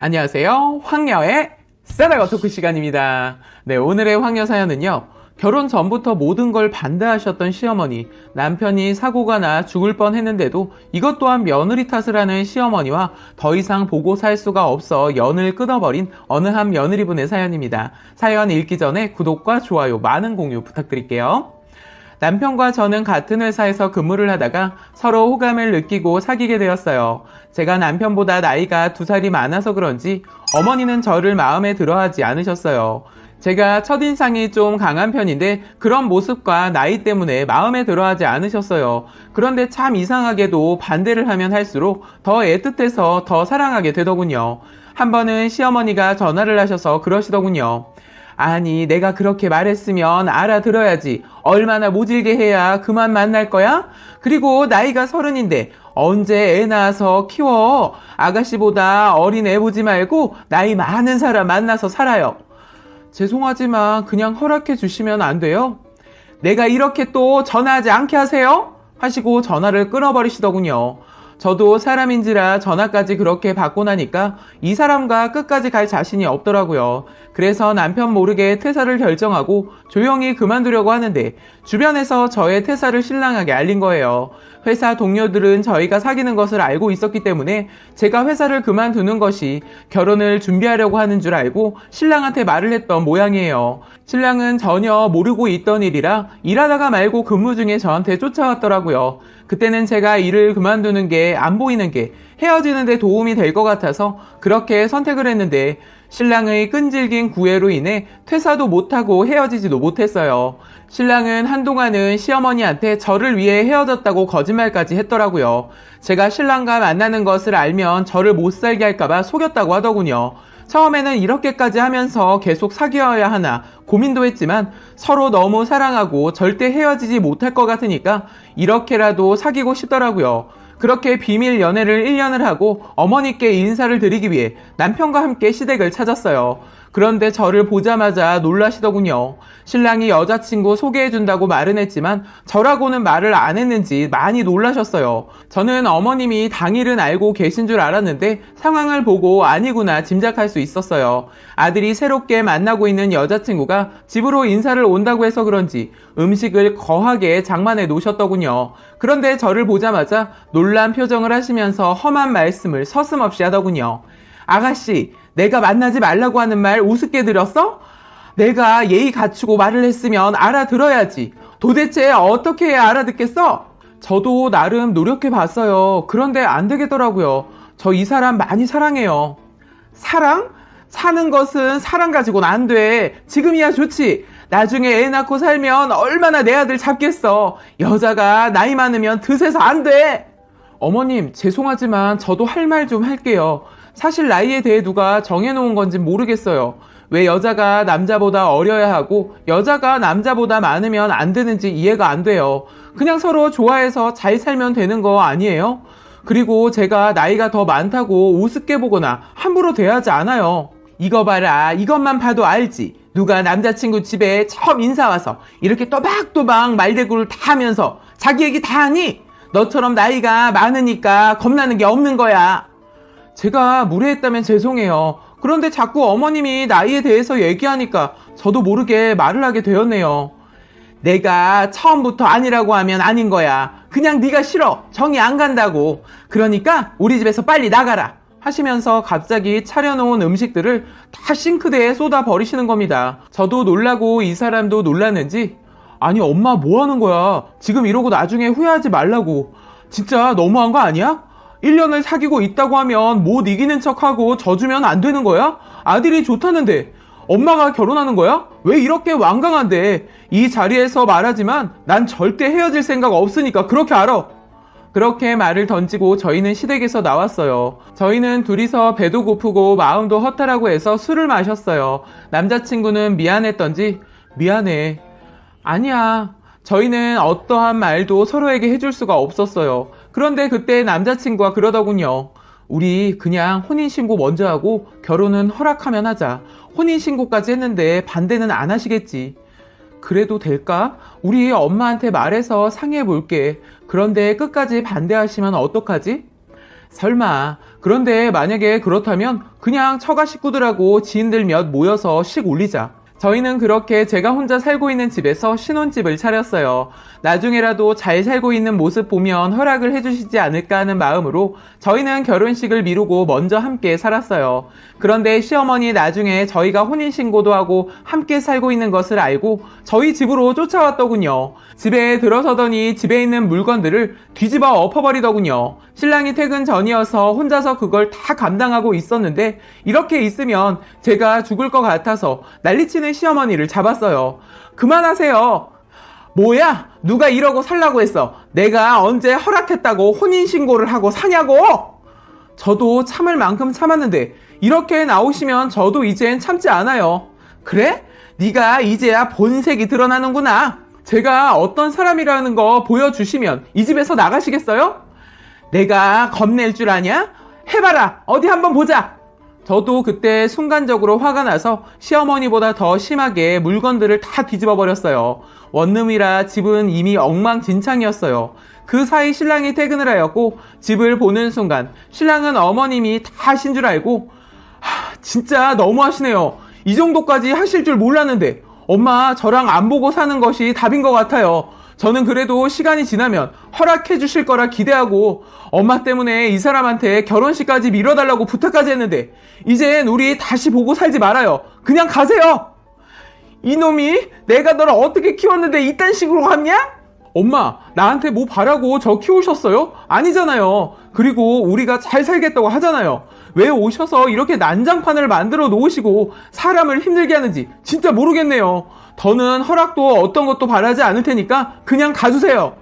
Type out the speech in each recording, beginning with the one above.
안녕하세요. 황여의 싸다가 토크 시간입니다. 네, 오늘의 황여 사연은요. 결혼 전부터 모든 걸 반대하셨던 시어머니, 남편이 사고가 나 죽을 뻔했는데도 이것 또한 며느리 탓을 하는 시어머니와 더 이상 보고 살 수가 없어 연을 끊어버린 어느 한 며느리분의 사연입니다. 사연 읽기 전에 구독과 좋아요, 많은 공유 부탁드릴게요. 남편과 저는 같은 회사에서 근무를 하다가 서로 호감을 느끼고 사귀게 되었어요. 제가 남편보다 나이가 2살이 많아서 그런지 어머니는 저를 마음에 들어하지 않으셨어요. 제가 첫인상이 좀 강한 편인데 그런 모습과 나이 때문에 마음에 들어하지 않으셨어요. 그런데 참 이상하게도 반대를 하면 할수록 더 애틋해서 더 사랑하게 되더군요. 한 번은 시어머니가 전화를 하셔서 그러시더군요. 아니, 내가 그렇게 말했으면 알아들어야지. 얼마나 모질게 해야 그만 만날 거야? 그리고 나이가 30인데 언제 애 낳아서 키워? 아가씨보다 어린 애 보지 말고 나이 많은 사람 만나서 살아요. 죄송하지만 그냥 허락해 주시면 안 돼요? 내가 이렇게 또 전화하지 않게 하세요? 하시고 전화를 끊어버리시더군요. 저도 사람인지라 전화까지 그렇게 받고 나니까 이 사람과 끝까지 갈 자신이 없더라고요. 그래서 남편 모르게 퇴사를 결정하고 조용히 그만두려고 하는데 주변에서 저의 퇴사를 신랑에게 알린 거예요. 회사 동료들은 저희가 사귀는 것을 알고 있었기 때문에 제가 회사를 그만두는 것이 결혼을 준비하려고 하는 줄 알고 신랑한테 말을 했던 모양이에요. 신랑은 전혀 모르고 있던 일이라 일하다가 말고 근무 중에 저한테 쫓아왔더라고요. 그때는 제가 일을 그만두는 게 안 보이는 게 헤어지는 데 도움이 될 것 같아서 그렇게 선택을 했는데 신랑의 끈질긴 구애로 인해 퇴사도 못하고 헤어지지도 못했어요. 신랑은 한동안은 시어머니한테 저를 위해 헤어졌다고 거짓말까지 했더라고요. 제가 신랑과 만나는 것을 알면 저를 못 살게 할까봐 속였다고 하더군요. 처음에는 이렇게까지 하면서 계속 사귀어야 하나 고민도 했지만 서로 너무 사랑하고 절대 헤어지지 못할 것 같으니까 이렇게라도 사귀고 싶더라고요. 그렇게 비밀 연애를 1년을 하고 어머니께 인사를 드리기 위해 남편과 함께 시댁을 찾았어요. 그런데 저를 보자마자 놀라시더군요. 신랑이 여자친구 소개해준다고 말은 했지만 저라고는 말을 안 했는지 많이 놀라셨어요. 저는 어머님이 당일은 알고 계신 줄 알았는데 상황을 보고 아니구나 짐작할 수 있었어요. 아들이 새롭게 만나고 있는 여자친구가 집으로 인사를 온다고 해서 그런지 음식을 거하게 장만해 놓으셨더군요. 그런데 저를 보자마자 놀란 표정을 하시면서 험한 말씀을 서슴없이 하더군요. 아가씨, 내가 만나지 말라고 하는 말 우습게 들었어? 내가 예의 갖추고 말을 했으면 알아들어야지. 도대체 어떻게 해야 알아듣겠어? 저도 나름 노력해 봤어요. 그런데 안 되겠더라고요. 저 이 사람 많이 사랑해요. 사랑? 사는 것은 사랑 가지고는 안 돼. 지금이야 좋지. 나중에 애 낳고 살면 얼마나 내 아들 잡겠어. 여자가 나이 많으면 드세서 안 돼. 어머님, 죄송하지만 저도 할 말 좀 할게요. 사실 나이에 대해 누가 정해놓은 건지 모르겠어요. 왜 여자가 남자보다 어려야 하고 여자가 남자보다 많으면 안 되는지 이해가 안 돼요. 그냥 서로 좋아해서 잘 살면 되는 거 아니에요? 그리고 제가 나이가 더 많다고 우습게 보거나 함부로 대하지 않아요. 이거 봐라, 이것만 봐도 알지. 누가 남자친구 집에 처음 인사 와서 이렇게 또박또박 말대꾸를 다 하면서 자기 얘기 다 하니? 너처럼 나이가 많으니까 겁나는 게 없는 거야. 제가 무례했다면 죄송해요. 그런데 자꾸 어머님이 나이에 대해서 얘기하니까 저도 모르게 말을 하게 되었네요. 내가 처음부터 아니라고 하면 아닌 거야. 그냥 네가 싫어. 정이 안 간다고. 그러니까 우리 집에서 빨리 나가라. 하시면서 갑자기 차려놓은 음식들을 다 싱크대에 쏟아 버리시는 겁니다. 저도 놀라고 이 사람도 놀랐는지 아니 엄마 뭐 하는 거야? 지금 이러고 나중에 후회하지 말라고. 진짜 너무한 거 아니야? 1년을 사귀고 있다고 하면 못 이기는 척하고 져주면 안 되는 거야? 아들이 좋다는데 엄마가 결혼하는 거야? 왜 이렇게 완강한데? 이 자리에서 말하지만 난 절대 헤어질 생각 없으니까 그렇게 알아. 그렇게 말을 던지고 저희는 시댁에서 나왔어요. 저희는 둘이서 배도 고프고 마음도 허탈하고 해서 술을 마셨어요. 남자친구는 미안했던지 미안해. 아니야. 저희는 어떠한 말도 서로에게 해줄 수가 없었어요. 그런데 그때 남자친구가 그러더군요. 우리 그냥 혼인신고 먼저 하고 결혼은 허락하면 하자. 혼인신고까지 했는데 반대는 안 하시겠지. 그래도 될까? 우리 엄마한테 말해서 상의해 볼게. 그런데 끝까지 반대하시면 어떡하지? 설마. 그런데 만약에 그렇다면 그냥 처가 식구들하고 지인들 몇 모여서 식 올리자. 저희는 그렇게 제가 혼자 살고 있는 집에서 신혼집을 차렸어요. 나중에라도 잘 살고 있는 모습 보면 허락을 해주시지 않을까 하는 마음으로 저희는 결혼식을 미루고 먼저 함께 살았어요. 그런데 시어머니 나중에 저희가 혼인신고도 하고 함께 살고 있는 것을 알고 저희 집으로 쫓아왔더군요. 집에 들어서더니 집에 있는 물건들을 뒤집어 엎어버리더군요. 신랑이 퇴근 전이어서 혼자서 그걸 다 감당하고 있었는데 이렇게 있으면 제가 죽을 것 같아서 난리치는 시어머니를 잡았어요. 그만하세요. 뭐야? 누가 이러고 살라고 했어? 내가 언제 허락했다고 혼인신고를 하고 사냐고? 저도 참을 만큼 참았는데 이렇게 나오시면 저도 이젠 참지 않아요. 그래? 네가 이제야 본색이 드러나는구나. 제가 어떤 사람이라는 거 보여주시면 이 집에서 나가시겠어요? 내가 겁낼 줄 아냐? 해봐라. 어디 한번 보자. 저도 그때 순간적으로 화가 나서 시어머니보다 더 심하게 물건들을 다 뒤집어 버렸어요. 원룸이라 집은 이미 엉망진창이었어요. 그 사이 신랑이 퇴근을 하였고 집을 보는 순간 신랑은 어머님이 다 하신 줄 알고 진짜 너무하시네요. 이 정도까지 하실 줄 몰랐는데 엄마 저랑 안 보고 사는 것이 답인 것 같아요. 저는 그래도 시간이 지나면 허락해 주실 거라 기대하고 엄마 때문에 이 사람한테 결혼식까지 미뤄달라고 부탁까지 했는데 이젠 우리 다시 보고 살지 말아요. 그냥 가세요. 이놈이 내가 너를 어떻게 키웠는데 이딴 식으로 갔냐? 엄마 나한테 뭐 바라고 저 키우셨어요? 아니잖아요. 그리고 우리가 잘 살겠다고 하잖아요. 왜 오셔서 이렇게 난장판을 만들어 놓으시고 사람을 힘들게 하는지 진짜 모르겠네요. 더는 허락도 어떤 것도 바라지 않을 테니까 그냥 가주세요.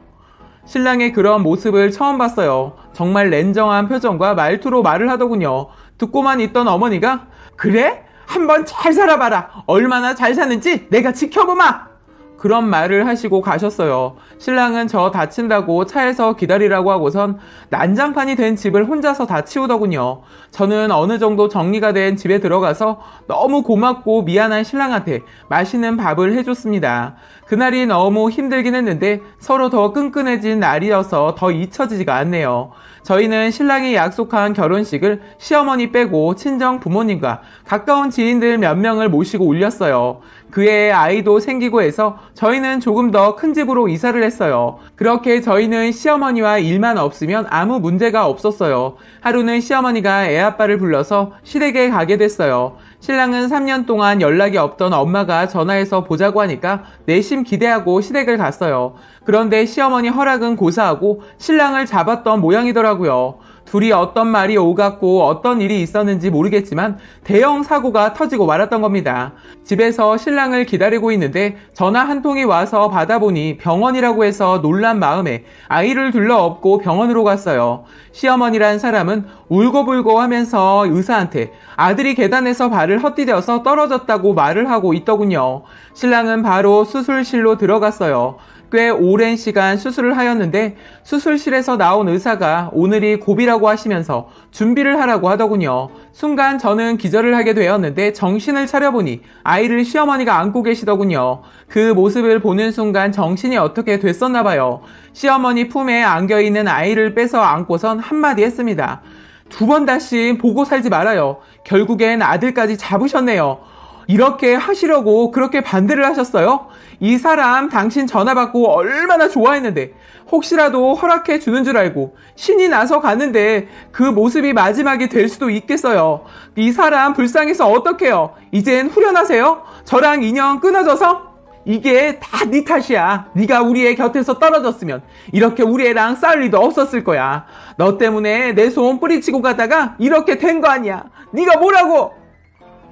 신랑의 그런 모습을 처음 봤어요. 정말 냉정한 표정과 말투로 말을 하더군요. 듣고만 있던 어머니가 그래? 한번 잘 살아봐라. 얼마나 잘 사는지 내가 지켜보마. 그런 말을 하시고 가셨어요. 신랑은 저 다친다고 차에서 기다리라고 하고선 난장판이 된 집을 혼자서 다 치우더군요. 저는 어느 정도 정리가 된 집에 들어가서 너무 고맙고 미안한 신랑한테 맛있는 밥을 해줬습니다. 그날이 너무 힘들긴 했는데 서로 더 끈끈해진 날이어서 더 잊혀지지가 않네요. 저희는 신랑이 약속한 결혼식을 시어머니 빼고 친정 부모님과 가까운 지인들 몇 명을 모시고 올렸어요. 그의 아이도 생기고 해서 저희는 조금 더 큰 집으로 이사를 했어요. 그렇게 저희는 시어머니와 일만 없으면 아무 문제가 없었어요. 하루는 시어머니가 애아빠를 불러서 시댁에 가게 됐어요. 신랑은 3년 동안 연락이 없던 엄마가 전화해서 보자고 하니까 내심 기대하고 시댁을 갔어요. 그런데 시어머니 허락은 고사하고 신랑을 잡았던 모양이더라고요. 둘이 어떤 말이 오갔고 어떤 일이 있었는지 모르겠지만 대형 사고가 터지고 말았던 겁니다. 집에서 신랑을 기다리고 있는데 전화 한 통이 와서 받아보니 병원이라고 해서 놀란 마음에 아이를 둘러엎고 병원으로 갔어요. 시어머니란 사람은 울고불고 하면서 의사한테 아들이 계단에서 발을 헛디뎌서 떨어졌다고 말을 하고 있더군요. 신랑은 바로 수술실로 들어갔어요. 꽤 오랜 시간 수술을 하였는데 수술실에서 나온 의사가 오늘이 고비라고 하시면서 준비를 하라고 하더군요. 순간 저는 기절을 하게 되었는데 정신을 차려보니 아이를 시어머니가 안고 계시더군요. 그 모습을 보는 순간 정신이 어떻게 됐었나 봐요. 시어머니 품에 안겨있는 아이를 빼서 안고선 한마디 했습니다. 2번 다시 보고 살지 말아요. 결국엔 아들까지 잡으셨네요. 이렇게 하시려고 그렇게 반대를 하셨어요? 이 사람 당신 전화 받고 얼마나 좋아했는데 혹시라도 허락해 주는 줄 알고 신이 나서 가는데 그 모습이 마지막이 될 수도 있겠어요. 이 사람 불쌍해서 어떡해요? 이젠 후련하세요? 저랑 인연 끊어져서? 이게 다 네 탓이야. 네가 우리 애 곁에서 떨어졌으면 이렇게 우리 애랑 싸울 리도 없었을 거야. 너 때문에 내 소원 뿌리치고 가다가 이렇게 된 거 아니야. 네가 뭐라고?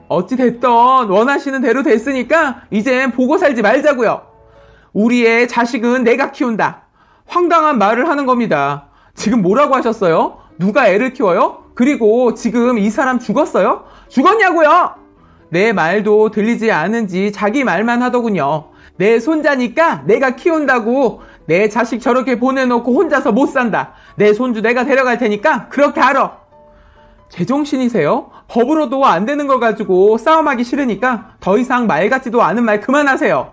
어찌됐든 원하시는 대로 됐으니까 이젠 보고 살지 말자고요. 우리의 자식은 내가 키운다. 황당한 말을 하는 겁니다. 지금 뭐라고 하셨어요? 누가 애를 키워요? 그리고 지금 이 사람 죽었어요? 죽었냐고요? 내 말도 들리지 않은지 자기 말만 하더군요. 내 손자니까 내가 키운다고. 내 자식 저렇게 보내놓고 혼자서 못 산다. 내 손주 내가 데려갈 테니까 그렇게 알아. 제정신이세요? 법으로도 안 되는 걸 가지고 싸움하기 싫으니까 더 이상 말 같지도 않은 말 그만하세요.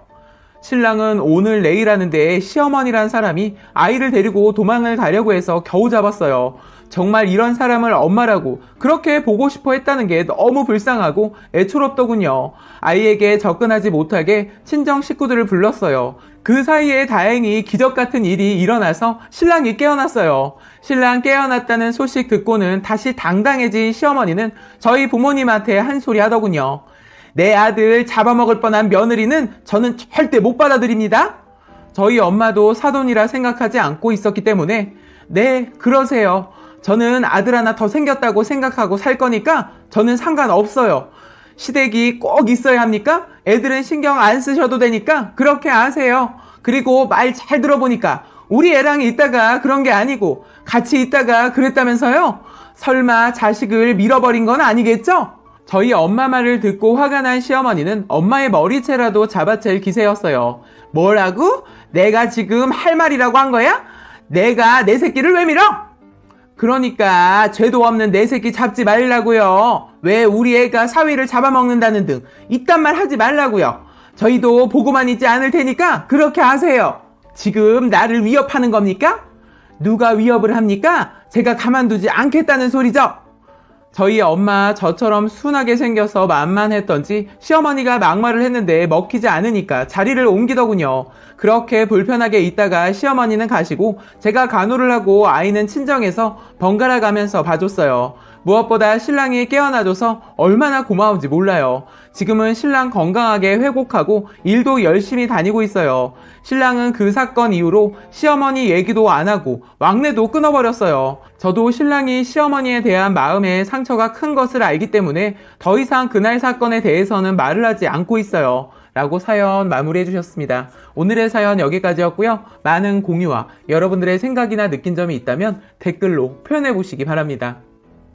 신랑은 오늘 내일 하는데 시어머니란 사람이 아이를 데리고 도망을 가려고 해서 겨우 잡았어요. 정말 이런 사람을 엄마라고 그렇게 보고 싶어 했다는 게 너무 불쌍하고 애처롭더군요. 아이에게 접근하지 못하게 친정 식구들을 불렀어요. 그 사이에 다행히 기적 같은 일이 일어나서 신랑이 깨어났어요. 신랑 깨어났다는 소식 듣고는 다시 당당해진 시어머니는 저희 부모님한테 한 소리 하더군요. 내 아들 잡아먹을 뻔한 며느리는 저는 절대 못 받아들입니다. 저희 엄마도 사돈이라 생각하지 않고 있었기 때문에 네, 그러세요. 저는 아들 하나 더 생겼다고 생각하고 살 거니까 저는 상관없어요. 시댁이 꼭 있어야 합니까? 애들은 신경 안 쓰셔도 되니까 그렇게 아세요. 그리고 말 잘 들어보니까 우리 애랑 있다가 그런 게 아니고 같이 있다가 그랬다면서요? 설마 자식을 밀어버린 건 아니겠죠? 저희 엄마 말을 듣고 화가 난 시어머니는 엄마의 머리채라도 잡아챌 기세였어요. 뭐라고? 내가 지금 할 말이라고 한 거야? 내가 내 새끼를 왜 밀어? 그러니까 죄도 없는 내 새끼 잡지 말라고요. 왜 우리 애가 사위를 잡아먹는다는 등 이딴 말 하지 말라고요. 저희도 보고만 있지 않을 테니까 그렇게 하세요. 지금 나를 위협하는 겁니까? 누가 위협을 합니까? 제가 가만두지 않겠다는 소리죠. 저희 엄마 저처럼 순하게 생겨서 만만했던지 시어머니가 막말을 했는데 먹히지 않으니까 자리를 옮기더군요. 그렇게 불편하게 있다가 시어머니는 가시고 제가 간호를 하고 아이는 친정에서 번갈아 가면서 봐줬어요. 무엇보다 신랑이 깨어나줘서 얼마나 고마운지 몰라요. 지금은 신랑 건강하게 회복하고 일도 열심히 다니고 있어요. 신랑은 그 사건 이후로 시어머니 얘기도 안 하고 왕래도 끊어버렸어요. 저도 신랑이 시어머니에 대한 마음의 상처가 큰 것을 알기 때문에 더 이상 그날 사건에 대해서는 말을 하지 않고 있어요. 라고 사연 마무리해 주셨습니다. 오늘의 사연 여기까지였고요. 많은 공유와 여러분들의 생각이나 느낀 점이 있다면 댓글로 표현해 보시기 바랍니다.